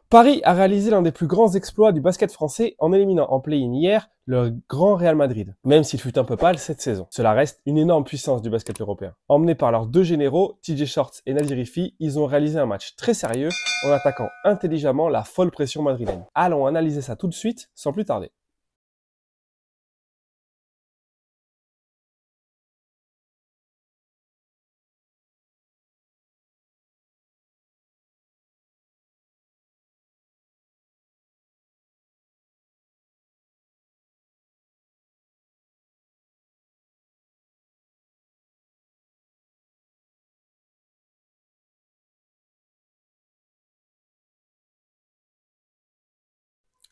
Paris a réalisé l'un des plus grands exploits du basket français en éliminant en play-in hier le grand Real Madrid, même s'il fut un peu pâle cette saison. Cela reste une énorme puissance du basket européen. Emmenés par leurs deux généraux, TJ Shorts et Nadir Hiffi, ils ont réalisé un match très sérieux en attaquant intelligemment la folle pression madrilène. Allons analyser ça tout de suite, sans plus tarder.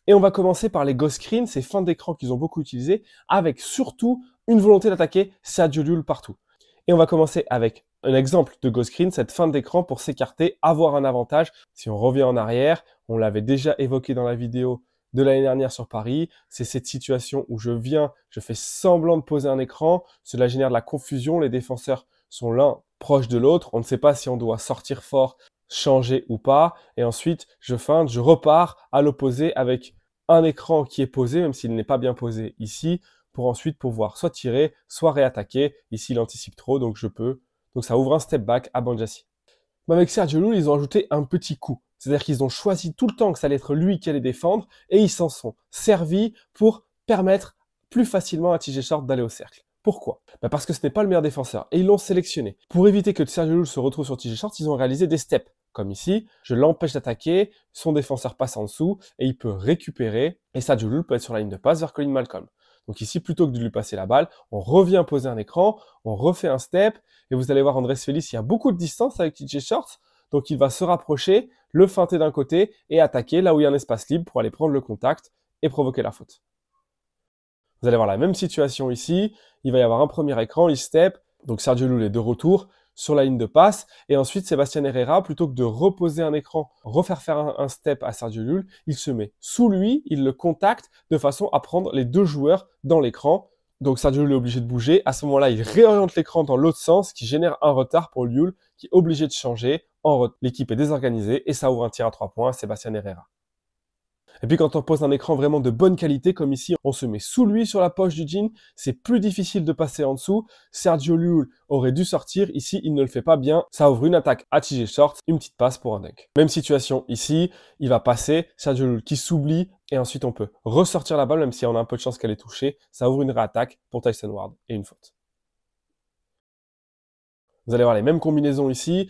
Et on va commencer par les ghost screens, ces fins d'écran qu'ils ont beaucoup utilisés, avec surtout une volonté d'attaquer Sergio Llull partout. Et on va commencer avec un exemple de ghost screen, cette fin d'écran pour s'écarter, avoir un avantage. Si on revient en arrière, on l'avait déjà évoqué dans la vidéo de l'année dernière sur Paris, c'est cette situation où je fais semblant de poser un écran, cela génère de la confusion, les défenseurs sont l'un proche de l'autre, on ne sait pas si on doit sortir fort, changer ou pas, et ensuite je feinte, je repars à l'opposé avec un écran qui est posé, même s'il n'est pas bien posé ici, pour ensuite pouvoir soit tirer, soit réattaquer. Ici, il anticipe trop, donc je peux. Donc ça ouvre un step back à Banjassi. Mais avec Sergio Llull, ils ont ajouté un petit coup. C'est-à-dire qu'ils ont choisi tout le temps que ça allait être lui qui allait défendre, et ils s'en sont servis pour permettre plus facilement à TJ Short d'aller au cercle. Pourquoi? Parce que ce n'est pas le meilleur défenseur, et ils l'ont sélectionné. Pour éviter que Sergio Llull se retrouve sur TJ Short, ils ont réalisé des steps. Comme ici, je l'empêche d'attaquer, son défenseur passe en dessous, et il peut récupérer, et Sergio Llull peut être sur la ligne de passe vers Collin Malcolm. Donc ici, plutôt que de lui passer la balle, on revient poser un écran, on refait un step, et vous allez voir Andrés Félix, il y a beaucoup de distance avec TJ Short, donc il va se rapprocher, le feinter d'un côté, et attaquer là où il y a un espace libre pour aller prendre le contact et provoquer la faute. Vous allez voir la même situation ici, il va y avoir un premier écran, il step, donc Sergio Llull est de retour sur la ligne de passe, et ensuite Sébastien Herrera, plutôt que de reposer un écran, refaire faire un step à Sergio Llull, il se met sous lui, il le contacte de façon à prendre les deux joueurs dans l'écran. Donc Sergio Llull est obligé de bouger, à ce moment-là il réoriente l'écran dans l'autre sens, qui génère un retard pour Llull, qui est obligé de changer, l'équipe est désorganisée, et ça ouvre un tir à 3 points à Sébastien Herrera. Et puis quand on pose un écran vraiment de bonne qualité, comme ici, on se met sous lui sur la poche du jean, c'est plus difficile de passer en dessous. Sergio Llull aurait dû sortir, ici il ne le fait pas bien, ça ouvre une attaque à TJ Short, une petite passe pour un dunk. Même situation ici, il va passer, Sergio Llull qui s'oublie, et ensuite on peut ressortir la balle, même si on a un peu de chance qu'elle est touchée, ça ouvre une réattaque pour Tyson Ward, et une faute. Vous allez voir les mêmes combinaisons ici,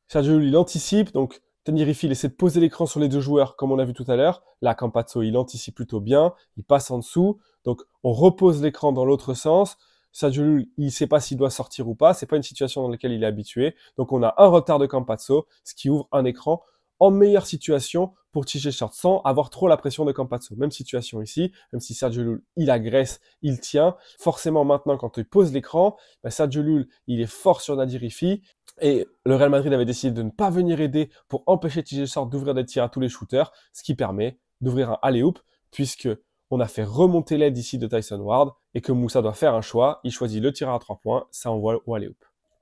Sergio Llull il anticipe, donc Nadir Hiffi essaie de poser l'écran sur les deux joueurs, comme on a vu tout à l'heure. Là, Campazzo, il anticipe plutôt bien. Il passe en dessous. Donc, on repose l'écran dans l'autre sens. Sergio Llull, il ne sait pas s'il doit sortir ou pas. C'est pas une situation dans laquelle il est habitué. Donc, on a un retard de Campazzo, ce qui ouvre un écran en meilleure situation pour TJ Short, sans avoir trop la pression de Campazzo. Même situation ici, même si Sergio Llull, il agresse, il tient. Forcément, maintenant, quand il pose l'écran, Sergio Llull, il est fort sur Nadir Hiffi. Et le Real Madrid avait décidé de ne pas venir aider pour empêcher TJ Short d'ouvrir des tirs à tous les shooters, ce qui permet d'ouvrir un alley-oop, puisque on a fait remonter l'aide ici de Tyson Ward, et que Moussa doit faire un choix. Il choisit le tir à 3 points, ça envoie au alley-oop.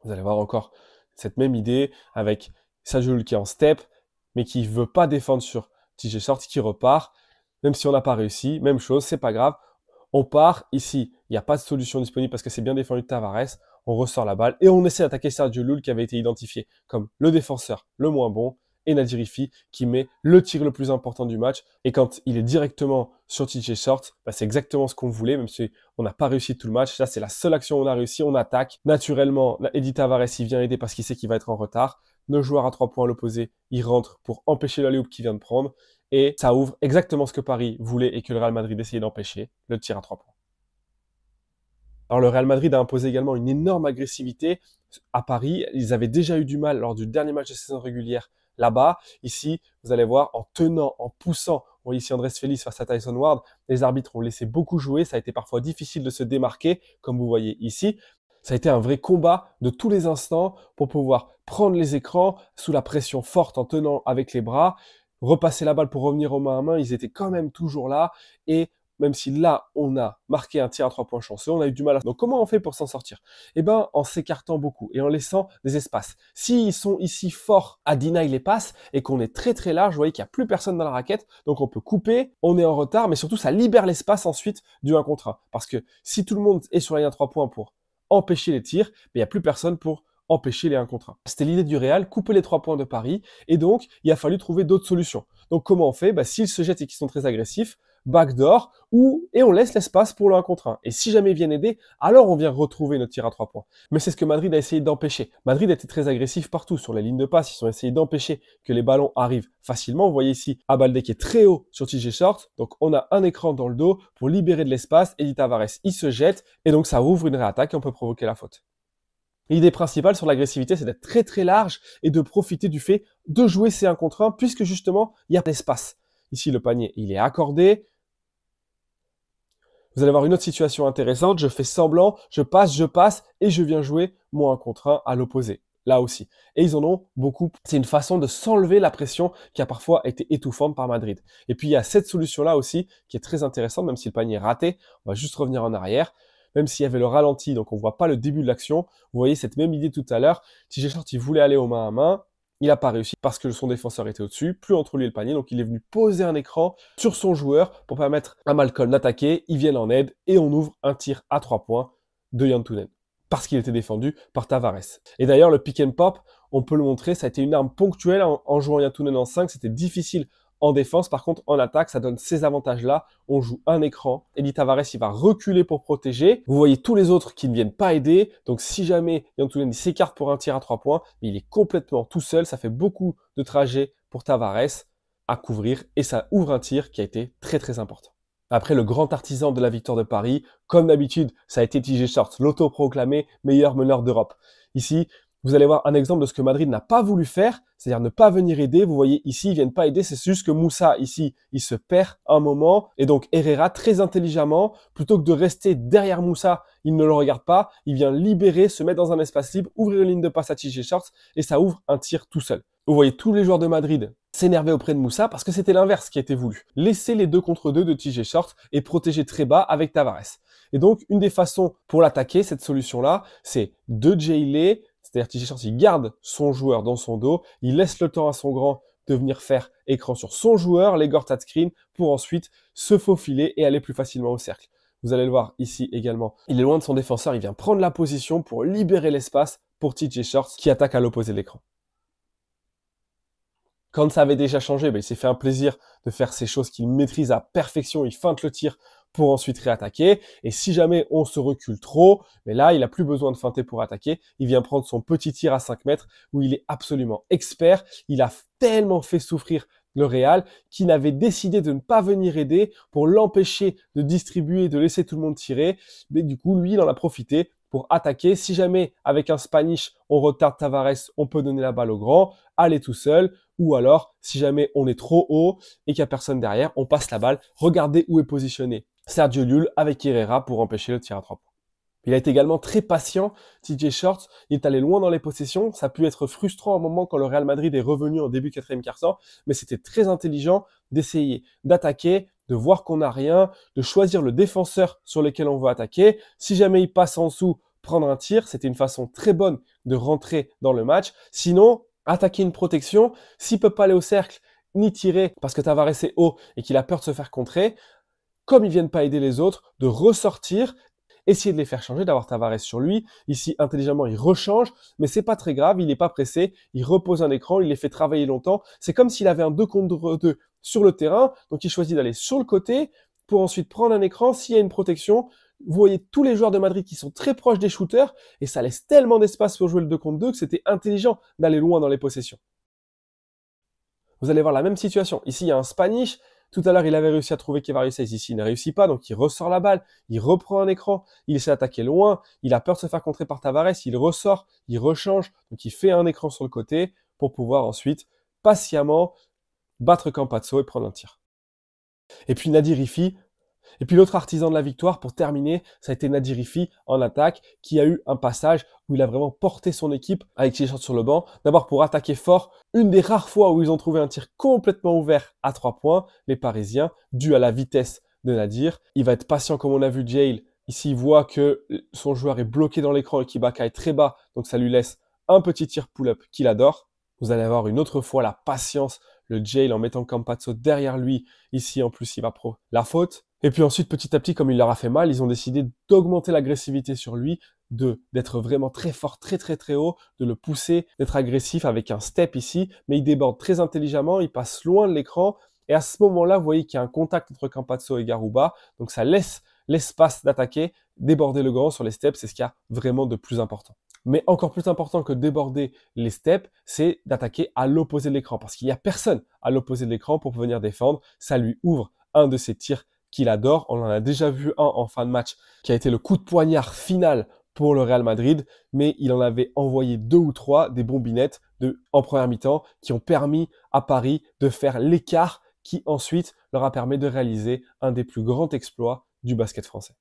Vous allez voir encore cette même idée avec Sergio Llull qui est en step, mais qui veut pas défendre sur TJ Short, qui repart. Même si on n'a pas réussi, même chose, c'est pas grave. On part, ici, il n'y a pas de solution disponible parce que c'est bien défendu de Tavares. On ressort la balle et on essaie d'attaquer Sergio Llull qui avait été identifié comme le défenseur le moins bon et Nadir Hiffi qui met le tir le plus important du match. Et quand il est directement sur TJ Short, c'est exactement ce qu'on voulait, même si on n'a pas réussi tout le match. Là, c'est la seule action où on a réussi, on attaque. Naturellement, Eddie Tavares, il vient aider parce qu'il sait qu'il va être en retard. Nos joueurs à 3 points à l'opposé, ils rentrent pour empêcher l'alley-oop qu'il vient de prendre. Et ça ouvre exactement ce que Paris voulait et que le Real Madrid essayait d'empêcher, le tir à 3 points. Alors le Real Madrid a imposé également une énorme agressivité à Paris. Ils avaient déjà eu du mal lors du dernier match de saison régulière là-bas. Ici, vous allez voir, en tenant, en poussant, on voit ici Andrés Félix face à Tyson Ward, les arbitres ont laissé beaucoup jouer. Ça a été parfois difficile de se démarquer, comme vous voyez ici. Ça a été un vrai combat de tous les instants pour pouvoir prendre les écrans sous la pression forte en tenant avec les bras, repasser la balle pour revenir au main à main. Ils étaient quand même toujours là et même si là, on a marqué un tir à 3 points chanceux, on a eu du mal à... Donc, comment on fait pour s'en sortir? Eh ben, en s'écartant beaucoup et en laissant des espaces. S'ils sont ici forts à deny les passes et qu'on est très très large, vous voyez qu'il n'y a plus personne dans la raquette, donc on peut couper, on est en retard, mais surtout, ça libère l'espace ensuite du 1 contre 1. Parce que si tout le monde est sur la ligne à 3 points pour empêcher les tirs, il n'y a plus personne pour empêcher les 1 contre 1. C'était l'idée du Real, couper les 3 points de Paris, et donc il a fallu trouver d'autres solutions. Donc comment on fait? S'ils se jettent et qu'ils sont très agressifs, backdoor, et on laisse l'espace pour le 1 contre 1. Et si jamais ils viennent aider, alors on vient retrouver notre tir à 3 points. Mais c'est ce que Madrid a essayé d'empêcher. Madrid était très agressif partout, sur les lignes de passe, ils ont essayé d'empêcher que les ballons arrivent facilement. Vous voyez ici Abalde qui est très haut sur TJ Short, donc on a un écran dans le dos pour libérer de l'espace, Eddie Tavares, il se jette, et donc ça ouvre une réattaque et on peut provoquer la faute. L'idée principale sur l'agressivité, c'est d'être très très large et de profiter du fait de jouer ces 1 contre 1, puisque justement, il y a l'espace. Ici, le panier, il est accordé. Vous allez avoir une autre situation intéressante. Je fais semblant, je passe, et je viens jouer mon 1 contre 1 à l'opposé. Là aussi. Et ils en ont beaucoup. C'est une façon de s'enlever la pression qui a parfois été étouffante par Madrid. Et puis, il y a cette solution-là aussi qui est très intéressante, même si le panier est raté. On va juste revenir en arrière. Même s'il y avait le ralenti, donc on voit pas le début de l'action. Vous voyez cette même idée tout à l'heure. TJ Short, il voulait aller au main à main. Il n'a pas réussi parce que son défenseur était au-dessus, plus entre lui et le panier. Donc il est venu poser un écran sur son joueur pour permettre à Malcolm d'attaquer. Ils viennent en aide et on ouvre un tir à 3 points de Yantounen parce qu'il était défendu par Tavares. Et d'ailleurs, le pick and pop, on peut le montrer, ça a été une arme ponctuelle en jouant Yantounen en 5. C'était difficile en défense. Par contre, en attaque, ça donne ces avantages-là. On joue un écran. Eddie Tavares, il va reculer pour protéger. Vous voyez tous les autres qui ne viennent pas aider. Donc, si jamais Yantounen s'écarte pour un tir à 3 points, il est complètement tout seul. Ça fait beaucoup de trajets pour Tavares à couvrir et ça ouvre un tir qui a été très très important. Après, le grand artisan de la victoire de Paris, comme d'habitude, ça a été TJ Short, l'autoproclamé meilleur meneur d'Europe. Ici, vous allez voir un exemple de ce que Madrid n'a pas voulu faire, c'est-à-dire ne pas venir aider. Vous voyez ici, ils viennent pas aider, c'est juste que Moussa, ici, il se perd un moment. Et donc Herrera, très intelligemment, plutôt que de rester derrière Moussa, il ne le regarde pas, il vient libérer, se mettre dans un espace libre, ouvrir une ligne de passe à TJ Short et ça ouvre un tir tout seul. Vous voyez tous les joueurs de Madrid s'énerver auprès de Moussa parce que c'était l'inverse qui était voulu. Laisser les 2 contre 2 de TJ Short et protéger très bas avec Tavares. Et donc, une des façons pour l'attaquer, cette solution-là, c'est de jailer. C'est-à-dire TJ Short, il garde son joueur dans son dos, il laisse le temps à son grand de venir faire écran sur son joueur, les Gortat screen, pour ensuite se faufiler et aller plus facilement au cercle. Vous allez le voir ici également. Il est loin de son défenseur, il vient prendre la position pour libérer l'espace pour TJ Short qui attaque à l'opposé de l'écran. Quand ça avait déjà changé, il s'est fait un plaisir de faire ces choses qu'il maîtrise à perfection. Il feinte le tir pour ensuite réattaquer. Et si jamais on se recule trop, mais là, il n'a plus besoin de feinter pour attaquer. Il vient prendre son petit tir à 5 mètres où il est absolument expert. Il a tellement fait souffrir le Real qui n'avait décidé de ne pas venir aider pour l'empêcher de distribuer, de laisser tout le monde tirer. Mais du coup, lui, il en a profité pour attaquer. Si jamais, avec un Spanish, on retarde Tavares, on peut donner la balle au grand, aller tout seul. Ou alors, si jamais on est trop haut et qu'il n'y a personne derrière, on passe la balle. Regardez où est positionné Sergio Llull avec Herrera pour empêcher le tir à 3 points. Il a été également très patient, TJ Short. Il est allé loin dans les possessions. Ça a pu être frustrant à un moment quand le Real Madrid est revenu en début 4e quart-temps, mais c'était très intelligent d'essayer d'attaquer, de voir qu'on n'a rien, de choisir le défenseur sur lequel on veut attaquer. Si jamais il passe en dessous, prendre un tir, c'était une façon très bonne de rentrer dans le match. Sinon, attaquer une protection, s'il peut pas aller au cercle ni tirer parce que Tavares est haut et qu'il a peur de se faire contrer, comme ils viennent pas aider les autres, de ressortir, essayer de les faire changer, d'avoir Tavares sur lui. Ici, intelligemment, il rechange, mais c'est pas très grave, il n'est pas pressé, il repose un écran, il les fait travailler longtemps. C'est comme s'il avait un 2 contre 2 sur le terrain, donc il choisit d'aller sur le côté pour ensuite prendre un écran s'il y a une protection. Vous voyez tous les joueurs de Madrid qui sont très proches des shooters et ça laisse tellement d'espace pour jouer le 2 contre 2 que c'était intelligent d'aller loin dans les possessions. Vous allez voir la même situation. Ici, il y a un Spanish. Tout à l'heure, il avait réussi à trouver Kevarius Hayes. Ici, il ne réussit pas, donc il ressort la balle, il reprend un écran, il essaie d'attaquer loin, il a peur de se faire contrer par Tavares, il ressort, il rechange, donc il fait un écran sur le côté pour pouvoir ensuite patiemment battre Campazzo et prendre un tir. Et puis Nadir Riffi. Et puis l'autre artisan de la victoire, pour terminer, ça a été Nadir Riffi en attaque, qui a eu un passage où il a vraiment porté son équipe avec TJ Short sur le banc. D'abord pour attaquer fort, une des rares fois où ils ont trouvé un tir complètement ouvert à 3 points, les Parisiens, dû à la vitesse de Nadir. Il va être patient comme on a vu Jail. Ici, il voit que son joueur est bloqué dans l'écran et qu'Ibaka est très bas, donc ça lui laisse un petit tir pull-up qu'il adore. Vous allez avoir une autre fois la patience, le Jail en mettant Campazzo derrière lui. Ici, en plus, il va pro la faute. Et puis ensuite, petit à petit, comme il leur a fait mal, ils ont décidé d'augmenter l'agressivité sur lui, d'être vraiment très fort, très très très haut, de le pousser, d'être agressif avec un step ici, mais il déborde très intelligemment, il passe loin de l'écran, et à ce moment-là, vous voyez qu'il y a un contact entre Campazzo et Garuba, donc ça laisse l'espace d'attaquer, déborder le grand sur les steps, c'est ce qu'il y a vraiment de plus important. Mais encore plus important que déborder les steps, c'est d'attaquer à l'opposé de l'écran, parce qu'il n'y a personne à l'opposé de l'écran pour venir défendre, ça lui ouvre un de ses tirs qu'il adore. On en a déjà vu un en fin de match qui a été le coup de poignard final pour le Real Madrid, mais il en avait envoyé 2 ou 3 des bombinettes en première mi-temps qui ont permis à Paris de faire l'écart qui ensuite leur a permis de réaliser un des plus grands exploits du basket français.